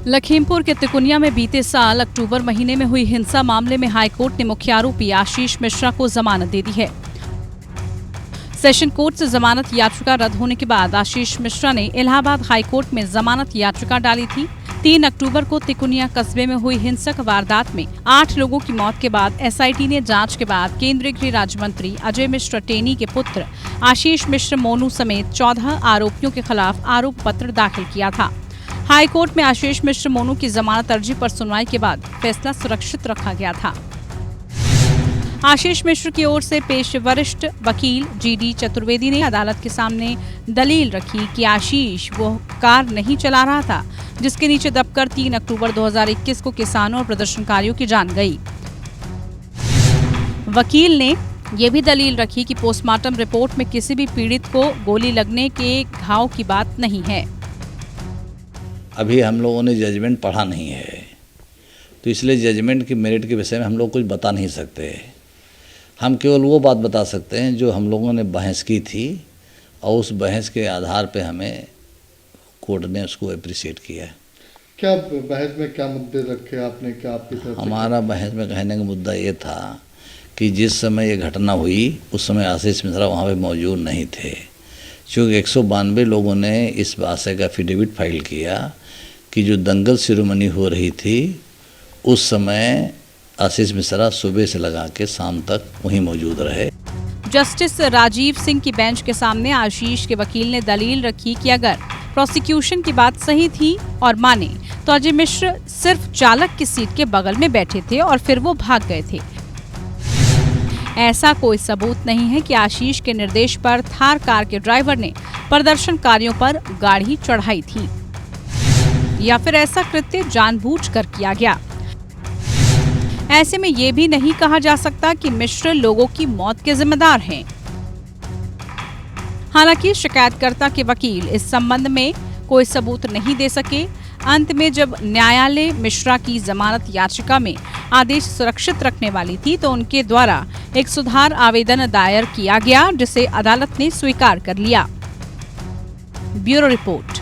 लखीमपुर के तिकुनिया में बीते साल अक्टूबर महीने में हुई हिंसा मामले में हाईकोर्ट ने मुख्य आरोपी आशीष मिश्रा को जमानत दे दी है। सेशन कोर्ट से जमानत याचिका रद्द होने के बाद आशीष मिश्रा ने इलाहाबाद हाईकोर्ट में जमानत याचिका डाली थी। 3 अक्टूबर को तिकुनिया कस्बे में हुई हिंसक वारदात में 8 लोगों की मौत के बाद एसआईटी ने जांच के बाद केंद्रीय गृह राज्य मंत्री अजय मिश्र टेनी के पुत्र आशीष मिश्र मोनू समेत 14 आरोपियों के खिलाफ आरोप पत्र दाखिल किया था। हाईकोर्ट में आशीष मिश्र मोनू की जमानत अर्जी पर सुनवाई के बाद फैसला सुरक्षित रखा गया था। आशीष मिश्र की ओर से पेश वरिष्ठ वकील जीडी चतुर्वेदी ने अदालत के सामने दलील रखी कि आशीष वो कार नहीं चला रहा था जिसके नीचे दबकर 3 अक्टूबर 2021 को किसानों और प्रदर्शनकारियों की जान गई। वकील ने ये भी दलील रखी कि पोस्टमार्टम रिपोर्ट में किसी भी पीड़ित को गोली लगने के घाव की बात नहीं है। अभी हम लोगों ने जजमेंट पढ़ा नहीं है, तो इसलिए जजमेंट की मेरिट के विषय में हम लोग कुछ बता नहीं सकते। हम केवल वो बात बता सकते हैं जो हम लोगों ने बहस की थी और उस बहस के आधार पे हमें कोर्ट ने उसको अप्रिशिएट किया। क्या बहस में क्या मुद्दे रखे आपने, क्या आपकी तरफ? हमारा बहस में कहने का मुद्दा ये था कि जिस समय ये घटना हुई उस समय आशीष मिश्रा वहाँ पे मौजूद नहीं थे। चूँकि 192 लोगों ने इस बात का एफिडेविट फाइल किया कि जो दंगल सेरेमनी हो रही थी उस समय आशीष मिश्रा सुबह से लगा के शाम तक वहीं मौजूद रहे। जस्टिस राजीव सिंह की बेंच के सामने आशीष के वकील ने दलील रखी कि अगर प्रोसिक्यूशन की बात सही थी और माने तो अजय मिश्र सिर्फ चालक की सीट के बगल में बैठे थे और फिर वो भाग गए थे। ऐसा कोई सबूत नहीं है कि आशीष के निर्देश पर थार कार के ड्राइवर ने प्रदर्शनकारियों पर गाड़ी चढ़ाई थी या फिर ऐसा कृत्य जानबूझकर किया गया। ऐसे में ये भी नहीं कहा जा सकता कि मिश्र लोगों की मौत के जिम्मेदार हैं। हालांकि शिकायतकर्ता के वकील इस संबंध में कोई सबूत नहीं दे सके। अंत में जब न्यायालय मिश्रा की जमानत याचिका में आदेश सुरक्षित रखने वाली थी तो उनके द्वारा एक सुधार आवेदन दायर किया गया जिसे अदालत ने स्वीकार कर लिया। Bureau report.